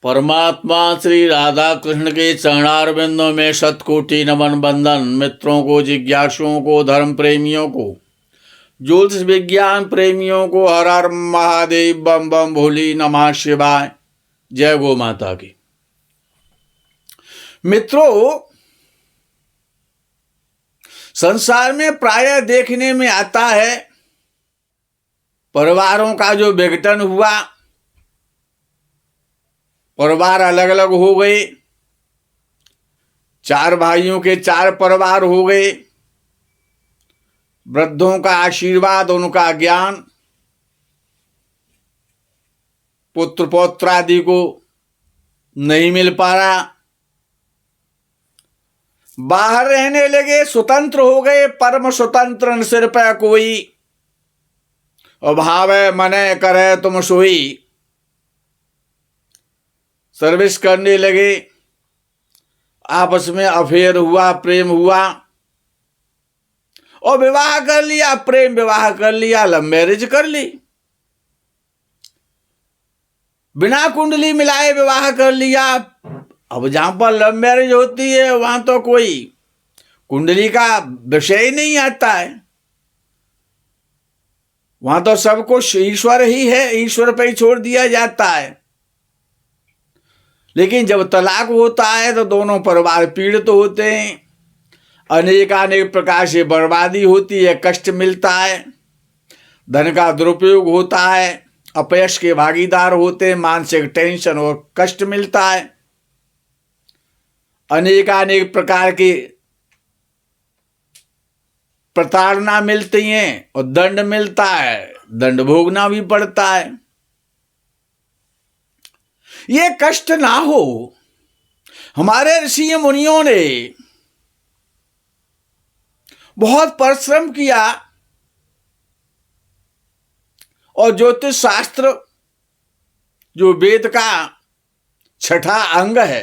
परमात्मा श्री राधा कृष्ण के चरणारविंदों में शतकोटि नमन बंदन। मित्रों को, जिज्ञासुओं को, धर्म प्रेमियों को, ज्योतिष विज्ञान प्रेमियों को हर हर महादेव, बम बम भोली, नमः शिवाय। जय गो माता की। मित्रों, संसार में प्रायः देखने में आता है परिवारों का जो विघटन हुआ, परिवार अलग अलग हो गए, चार भाइयों के चार परिवार हो गए। वृद्धों का आशीर्वाद, उनका ज्ञान पुत्र पौत्र आदि को नहीं मिल पा रहा। बाहर रहने लगे, स्वतंत्र हो गए, परम स्वतंत्र न सिर पे कोई, अभावे मने करे तुम सोई। सर्विस करने लगे, आपस में अफेयर हुआ, प्रेम हुआ और विवाह कर लिया, प्रेम विवाह कर लिया, लव मैरिज कर ली, बिना कुंडली मिलाए विवाह कर लिया। अब जहां पर लव मैरिज होती है वहां तो कोई कुंडली का विषय ही नहीं आता है, वहां तो सब कुछ ईश्वर ही है, ईश्वर पर ही छोड़ दिया जाता है। लेकिन जब तलाक होता है तो दोनों परिवार पीड़ित होते हैं, अनेकानेक प्रकार से बर्बादी होती है, कष्ट मिलता है, धन का दुरुपयोग होता है, अपयश के भागीदार होते हैं, मानसिक टेंशन और कष्ट मिलता है, अनेकानेक प्रकार की प्रताड़ना मिलती हैं और दंड मिलता है, दंड भोगना भी पड़ता है। ये कष्ट ना हो, हमारे ऋषि मुनियों ने बहुत परिश्रम किया और ज्योतिष शास्त्र जो वेद का छठा अंग है,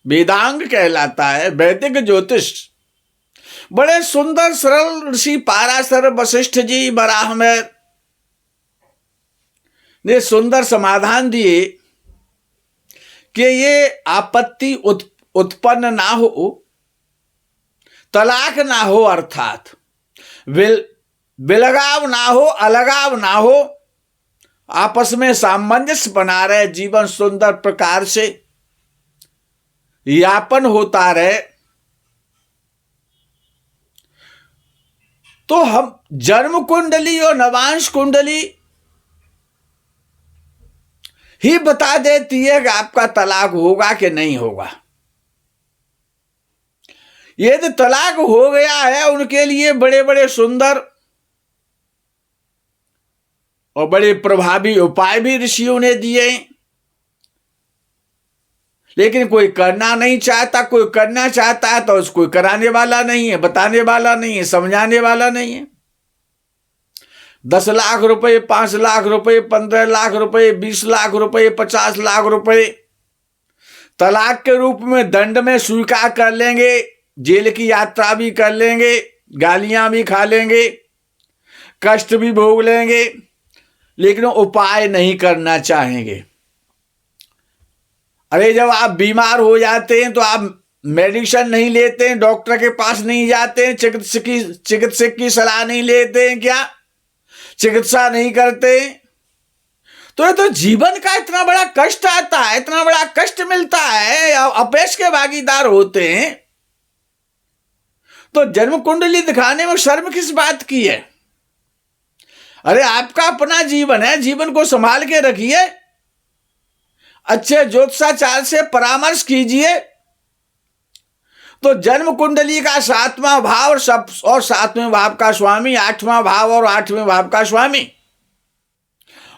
वेदांग कहलाता है, वैदिक ज्योतिष, बड़े सुंदर सरल ऋषि पाराशर वशिष्ठ जी बराह में ने सुंदर समाधान दिए कि ये आपत्ति उत्पन्न ना हो, तलाक ना हो, अर्थात विलगाव ना हो, अलगाव ना हो, आपस में सामंजस्य बना रहे, जीवन सुंदर प्रकार से यापन होता रहे। तो हम जन्म कुंडली और नवांश कुंडली ही बता देती है कि आपका तलाक होगा कि नहीं होगा। यदि तलाक हो गया है, उनके लिए बड़े बड़े सुंदर और बड़े प्रभावी उपाय भी ऋषियों ने दिए, लेकिन कोई करना नहीं चाहता। कोई करना चाहता है तो उसको कोई कराने वाला नहीं है, बताने वाला नहीं है, समझाने वाला नहीं है। 10 लाख रुपए, 5 लाख रुपए, 15 लाख रुपए, 20 लाख रुपए, 50 लाख रुपए तलाक के रूप में दंड में स्वीकार कर लेंगे, जेल की यात्रा भी कर लेंगे, गालियां भी खा लेंगे, कष्ट भी भोग लेंगे, लेकिन उपाय नहीं करना चाहेंगे। अरे जब आप बीमार हो जाते हैं तो आप मेडिसिन नहीं लेते हैं, डॉक्टर के पास नहीं जाते हैं, चिकित्सक की सलाह नहीं लेते हैं, क्या चिकित्सा नहीं करते? तो ये तो जीवन का इतना बड़ा कष्ट आता है, इतना बड़ा कष्ट मिलता है, अपयश के भागीदार होते हैं, तो जन्म कुंडली दिखाने में शर्म किस बात की है? अरे आपका अपना जीवन है, जीवन को संभाल के रखिए, अच्छे ज्योतिषाचार्य से परामर्श कीजिए। तो जन्म कुंडली का 7वां भाव और 7वें भाव का स्वामी, 8वां भाव और 8वें भाव का स्वामी,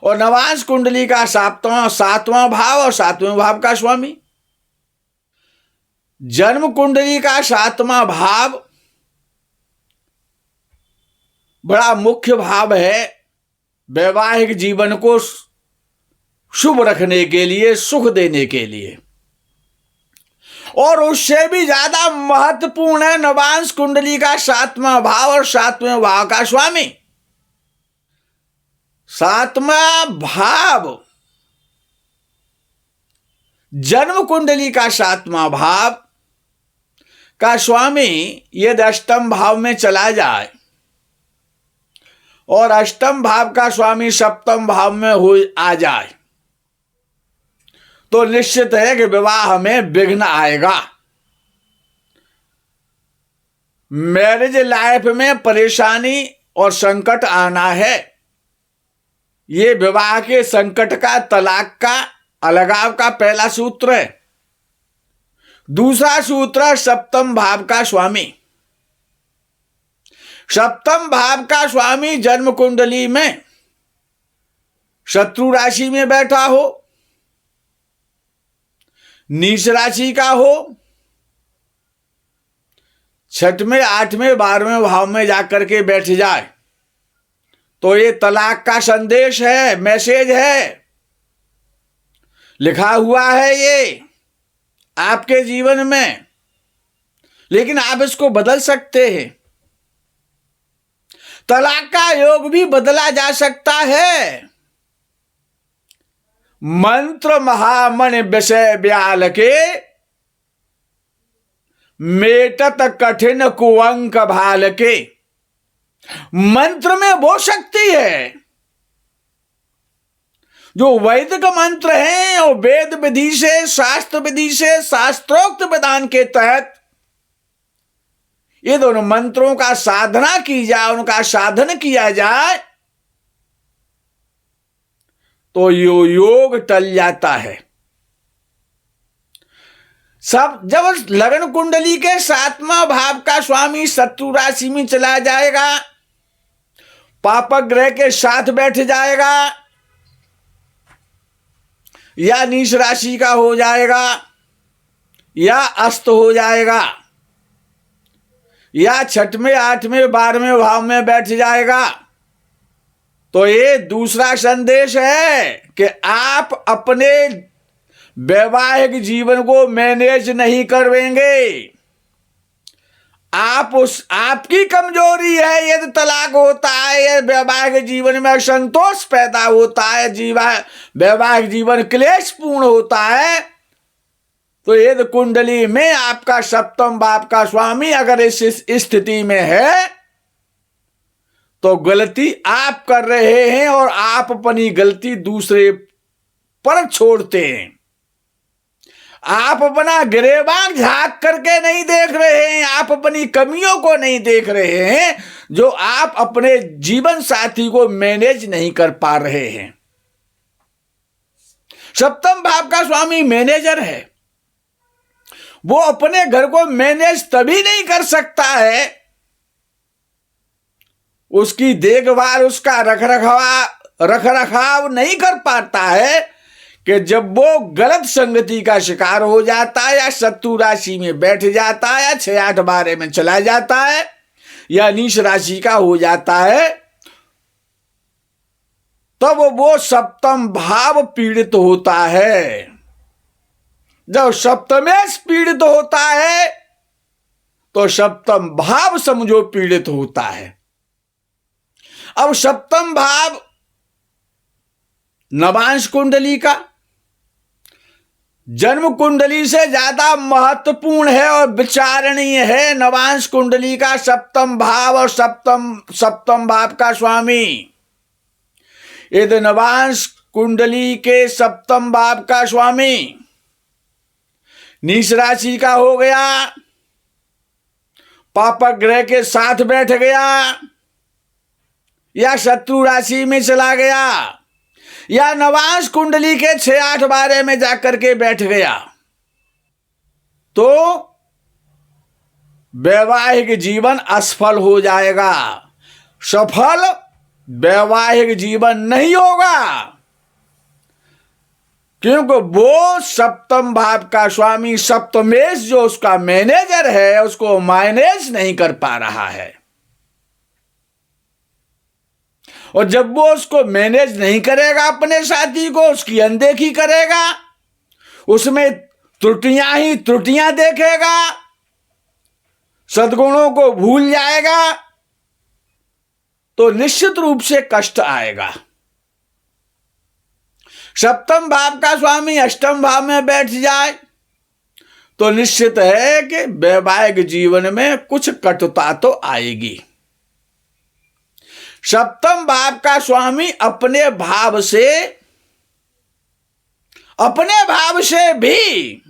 और नवांश कुंडली का 7वां भाव और 7वें भाव का स्वामी। जन्म कुंडली का 7वां भाव बड़ा मुख्य भाव है, वैवाहिक जीवन को शुभ रखने के लिए, सुख देने के लिए, और उससे भी ज्यादा महत्वपूर्ण है नवांश कुंडली का 7वां भाव और 7वें भाव का स्वामी। 7वां भाव जन्म कुंडली का 7वां भाव का स्वामी यदि अष्टम भाव में चला जाए और अष्टम भाव का स्वामी सप्तम भाव में हो आ जाए तो निश्चित है कि विवाह में विघ्न आएगा। मैरिज लाइफ में परेशानी और संकट आना है। ये विवाह के संकट का, तलाक का, अलगाव का पहला सूत्र है। दूसरा सूत्र सप्तम भाव का स्वामी। सप्तम भाव का स्वामी जन्म कुंडली में शत्रु राशि में बैठा हो, नीच राशि का हो, 6वें, 8वें, 12वें भाव में जाकर के बैठ जाए तो ये तलाक का संदेश है, मैसेज है, लिखा हुआ है ये आपके जीवन में। लेकिन आप इसको बदल सकते हैं। तलाक का योग भी बदला जा सकता है। मंत्र महामणि विषय ब्याल के मेटत कठिन कुअंक भाल के। मंत्र में वो शक्ति है जो वैदिक मंत्र हैं और वेद विधि से, शास्त्र विधि से, शास्त्रोक्त विधान के तहत ये दोनों मंत्रों का साधना की जाए, उनका साधन किया जाए तो यो योग टल जाता है। सब जब लगन कुंडली के 7वां भाव का स्वामी शत्रु राशि में चला जाएगा, पापक ग्रह के साथ बैठ जाएगा या नीच राशि का हो जाएगा या अस्त हो जाएगा या 6वें, 8वें, 12वें भाव में बैठ जाएगा तो ये दूसरा संदेश है कि आप अपने वैवाहिक जीवन को मैनेज नहीं करेंगे। आपकी कमजोरी है यदि तलाक होता है, यदि वैवाहिक जीवन में असंतोष पैदा होता है, वैवाहिक जीवन क्लेशपूर्ण होता है तो यदि कुंडली में आपका सप्तम भाव का स्वामी अगर इस स्थिति में है तो गलती आप कर रहे हैं और आप अपनी गलती दूसरे पर छोड़ते हैं। आप अपना गिरेबान झांक करके नहीं देख रहे हैं, आप अपनी कमियों को नहीं देख रहे हैं जो आप अपने जीवन साथी को मैनेज नहीं कर पा रहे हैं। सप्तम भाव का स्वामी मैनेजर है। वो अपने घर को मैनेज तभी नहीं कर सकता है, उसकी देखभाल, उसका रखरखाव नहीं कर पाता है कि जब वो गलत संगति का शिकार हो जाता है या शत्रु राशि में बैठ जाता है या 6, 8, 12 में चला जाता है या नीच राशि का हो जाता है तब वो सप्तम भाव पीड़ित होता है। जब सप्तमेश पीड़ित होता है तो सप्तम भाव समझो पीड़ित होता है। अब सप्तम भाव नवांश कुंडली का जन्म कुंडली से ज्यादा महत्वपूर्ण है और विचारणीय है। नवांश कुंडली का सप्तम भाव और सप्तम भाव का स्वामी यदि नवांश कुंडली के सप्तम भाव का स्वामी नीच राशि का हो गया, पापक ग्रह के साथ बैठ गया या शत्रु राशि में चला गया या नवांश कुंडली के 6, 8, 12 में जाकर के बैठ गया तो वैवाहिक जीवन असफल हो जाएगा। सफल वैवाहिक जीवन नहीं होगा क्योंकि वो सप्तम भाव का स्वामी सप्तमेश जो उसका मैनेजर है उसको मैनेज नहीं कर पा रहा है। और जब वो उसको मैनेज नहीं करेगा, अपने साथी को उसकी अनदेखी करेगा, उसमें त्रुटियां ही त्रुटियां देखेगा, सद्गुणों को भूल जाएगा तो निश्चित रूप से कष्ट आएगा। सप्तम भाव का स्वामी अष्टम भाव में बैठ जाए तो निश्चित है कि वैवाहिक जीवन में कुछ कटुता तो आएगी। सप्तम भाव का स्वामी अपने भाव से भी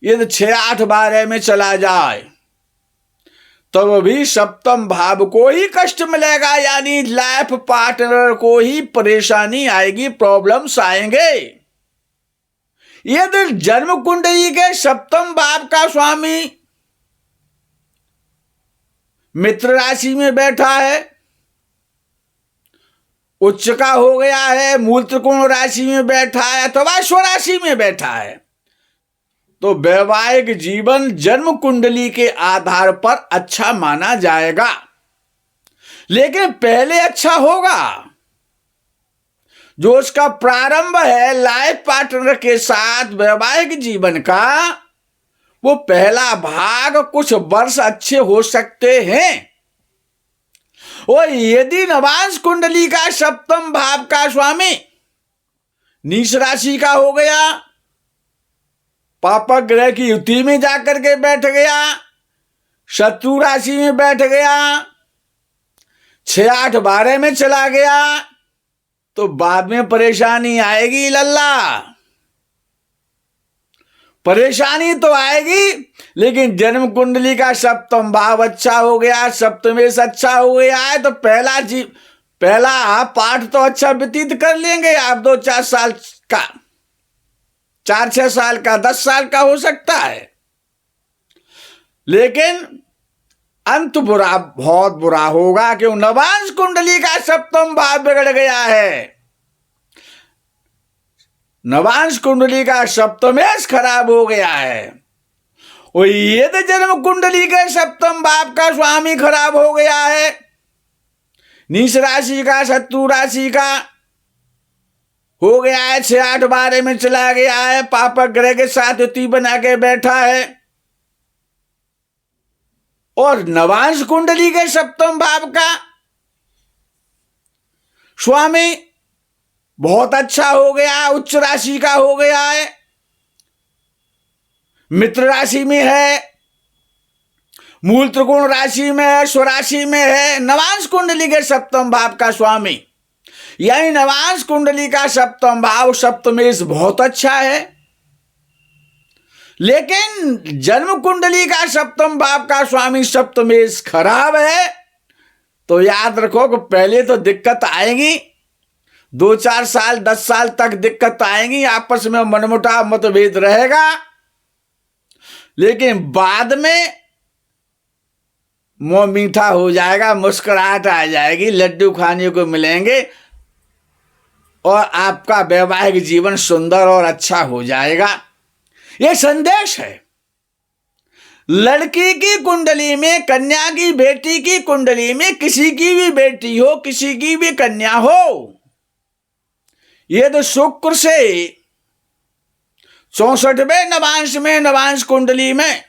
यदि 6, 8, 12 में चला जाए तब भी सप्तम भाव को ही कष्ट मिलेगा, यानी लाइफ पार्टनर को ही परेशानी आएगी, प्रॉब्लम्स आएंगे। यदि जन्म कुंडली के सप्तम भाव का स्वामी मित्र राशि में बैठा है, उच्च का हो गया है, मूल त्रिकोण राशि में बैठा है अथवा स्वराशि में बैठा है, तो वैवाहिक जीवन जन्म कुंडली के आधार पर अच्छा माना जाएगा। लेकिन पहले अच्छा होगा जो उसका प्रारंभ है लाइफ पार्टनर के साथ वैवाहिक जीवन का, वो पहला भाग कुछ वर्ष अच्छे हो सकते हैं। और यदि नवांश कुंडली का सप्तम भाव का स्वामी नीच राशि का हो गया, पापक ग्रह की युति में जाकर के बैठ गया, शत्रु राशि में बैठ गया, 6, 8, 12 में चला गया, तो बाद में परेशानी आएगी लल्ला। परेशानी तो आएगी, लेकिन जन्म कुंडली का सप्तम भाव अच्छा हो गया, सप्तमेश अच्छा हो गया है, तो पहला पाठ तो अच्छा व्यतीत कर लेंगे आप। 2-4 साल का, 4-6 साल का, 10 साल का हो सकता है, लेकिन अंत बुरा, बहुत बुरा होगा, क्यों? नवांश कुंडली का सप्तम भाव बिगड़ गया है, नवांश कुंडली का सप्तमेश खराब हो गया है। और यदि जन्म कुंडली के सप्तम भाव का स्वामी खराब हो गया है, नीच राशि का, शत्रु राशि का हो गया है, 6, 8, 12 में चला गया है, पापक ग्रह के साथ युति बना के बैठा है, और नवांश कुंडली के सप्तम भाव का स्वामी बहुत अच्छा हो गया, उच्च राशि का हो गया है, मित्र राशि में है, मूल त्रिकोण राशि में है, स्वराशि में है, नवांश कुंडली के सप्तम भाव का स्वामी, यानी नवांश कुंडली का सप्तम भाव सप्तमेश बहुत अच्छा है। लेकिन जन्म कुंडली का सप्तम भाव का स्वामी सप्तमेश खराब है, तो याद रखो कि पहले तो दिक्कत आएगी, 2-4 साल, 10 साल तक दिक्कत आएगी, आपस में मनमुटाव मतभेद रहेगा, लेकिन बाद में मुंह मीठा हो जाएगा, मुस्कुराहट आ जाएगी, लड्डू खाने को मिलेंगे और आपका वैवाहिक जीवन सुंदर और अच्छा हो जाएगा। यह संदेश है। लड़की की कुंडली में, कन्या की बेटी की कुंडली में, किसी की भी बेटी हो, किसी की भी कन्या हो, ये तो शुक्र से 64वें नवांश में, नवांश कुंडली में,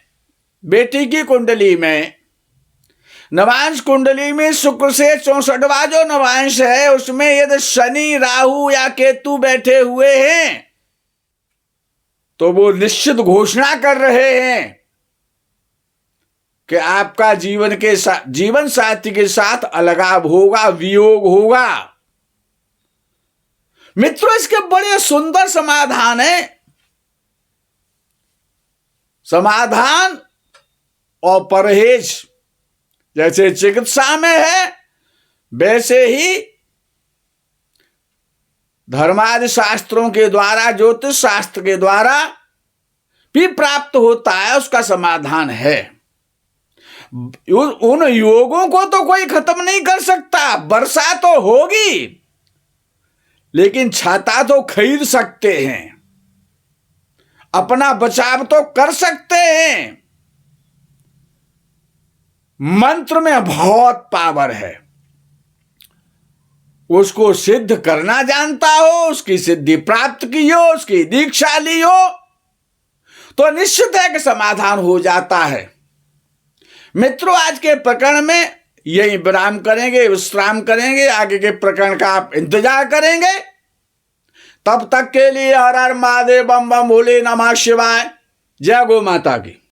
बेटी की कुंडली में, नवांश कुंडली में शुक्र से 64वां जो नवांश है, उसमें यदि शनि, राहु या केतु बैठे हुए हैं, तो वो निश्चित घोषणा कर रहे हैं कि आपका जीवन साथी के साथ अलगाव होगा, वियोग होगा। मित्रों, इसके बड़े सुंदर समाधान है। समाधान और परहेज जैसे चिकित्सा में है, वैसे ही धर्मादि शास्त्रों के द्वारा, ज्योतिष शास्त्र के द्वारा भी प्राप्त होता है, उसका समाधान है। उन योगों को तो कोई खत्म नहीं कर सकता। वर्षा तो होगी, लेकिन छाता तो खरीद सकते हैं, अपना बचाव तो कर सकते हैं। मंत्र में बहुत पावर है, उसको सिद्ध करना जानता हो, उसकी सिद्धि प्राप्त की हो, उसकी दीक्षा ली हो, तो निश्चित है कि समाधान हो जाता है। मित्रों, आज के प्रकरण में यही विश्राम करेंगे। आगे के प्रकरण का आप इंतजार करेंगे। तब तक के लिए हर हर महादेव, बम बम भोले, नमः शिवाय। जय गो माता की।